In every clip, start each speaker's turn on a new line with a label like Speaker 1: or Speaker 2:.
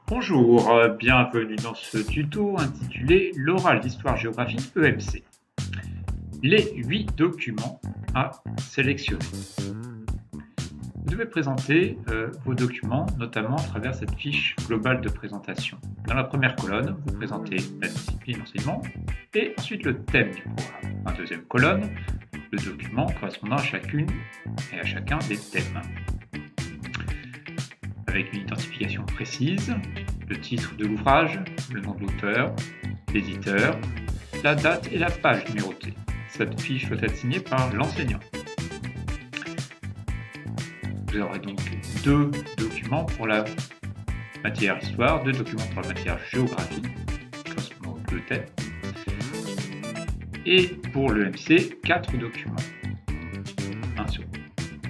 Speaker 1: Bonjour, bienvenue dans ce tuto intitulé L'oral d'histoire-géographie EMC. Les 8 documents à sélectionner. Vous devez présenter vos documents, notamment à travers cette fiche globale de présentation. Dans la première colonne, vous présentez la discipline enseignement et ensuite le thème du programme. Dans la deuxième colonne, le document correspondant à chacune et à chacun des thèmes. Avec une identification précise, le titre de l'ouvrage, le nom de l'auteur, l'éditeur, la date et la page numérotée. Cette fiche doit être signée par l'enseignant. Vous aurez donc 2 documents pour la matière histoire, 2 documents pour la matière géographie, correspondant aux 2 thèmes. Et pour l'EMC, 4 documents.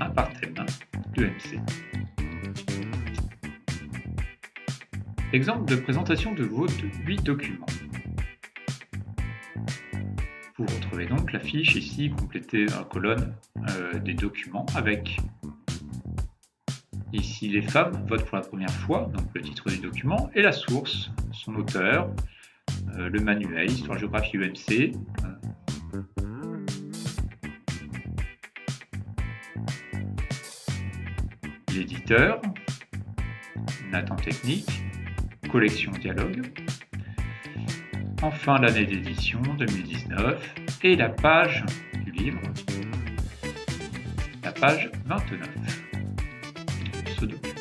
Speaker 1: Un par thème de l'EMC. Exemple de présentation de vos 8 documents. Vous retrouvez donc la fiche ici complétée dans la colonne des documents avec ici les femmes votent pour la première fois, donc le titre du document, et la source, son auteur, le manuel, histoire géographie UMC, l'éditeur, Nathan Technique, collection dialogue, enfin l'année d'édition 2019 et la page du livre, la page 29 de ce document.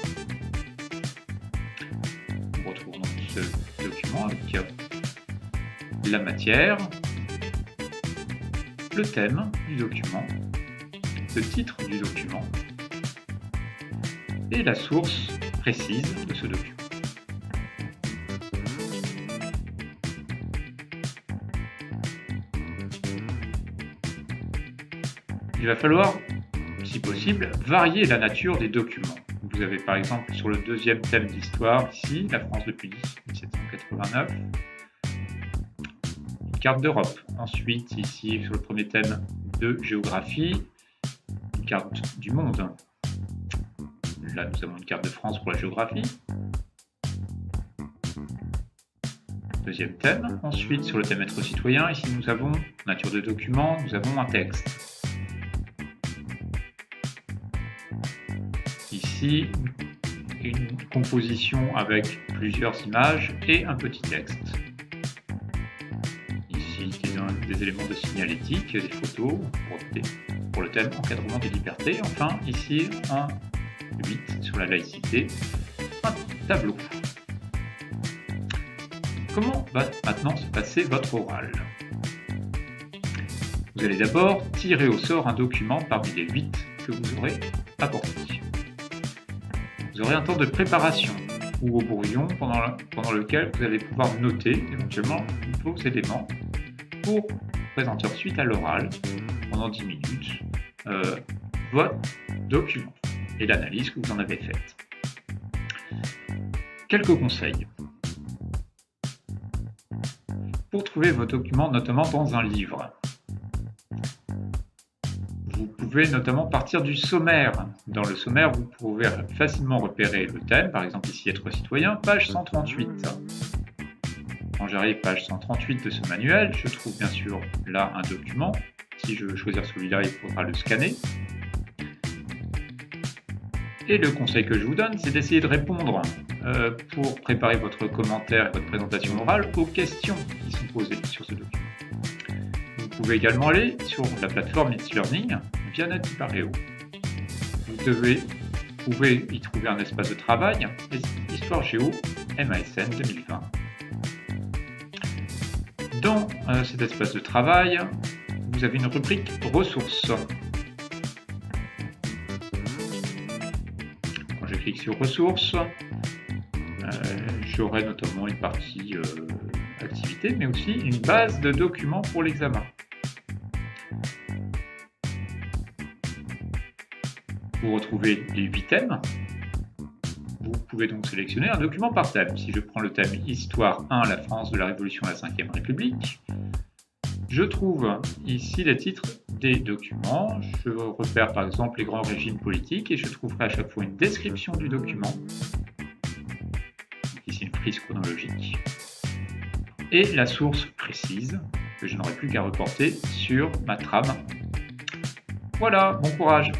Speaker 1: Nous retrouvons ce document avec la matière, le thème du document, le titre du document et la source précise de ce document. Il va falloir, si possible, varier la nature des documents. Vous avez par exemple sur le deuxième thème d'histoire, ici, la France depuis 1789, une carte d'Europe. Ensuite, ici, sur le premier thème de géographie, une carte du monde. Là, nous avons une carte de France pour la géographie. Deuxième thème. Ensuite, sur le thème être citoyen, ici nous avons nature de document, nous avons un texte. Ici, une composition avec plusieurs images et un petit texte. Ici, des éléments de signalétique, des photos pour le thème encadrement des libertés. Enfin, ici, un 8 sur la laïcité, un tableau. Comment va maintenant se passer votre oral? Vous allez d'abord tirer au sort un document parmi les 8 que vous aurez apportés. Vous aurez un temps de préparation ou au brouillon pendant lequel vous allez pouvoir noter éventuellement vos éléments pour présenter ensuite à l'oral pendant 10 minutes votre document et l'analyse que vous en avez faite. Quelques conseils. Pour trouver vos documents, notamment dans un livre, vous pouvez notamment partir du sommaire. Dans le sommaire, vous pouvez facilement repérer le thème, par exemple ici être citoyen, page 138. Quand j'arrive page 138 de ce manuel, je trouve bien sûr là un document. Si je veux choisir celui-là, il faudra le scanner. Et le conseil que je vous donne, c'est d'essayer de répondre pour préparer votre commentaire et votre présentation orale aux questions qui sont posées sur ce document. Vous pouvez également aller sur la plateforme It's Learning via Natipareo. Vous pouvez y trouver un espace de travail, Histoire Géo MASN 2020. Dans cet espace de travail, vous avez une rubrique ressources. Quand je clique sur ressources, j'aurai notamment une partie activité, mais aussi une base de documents pour l'examen. Vous retrouvez les 8 thèmes. Vous pouvez donc sélectionner un document par thème. Si je prends le thème Histoire 1, la France de la Révolution à la Ve République, je trouve ici les titres des documents. Je repère par exemple les grands régimes politiques et je trouverai à chaque fois une description du document. Ici une prise chronologique et la source précise que je n'aurai plus qu'à reporter sur ma trame. Voilà, bon courage!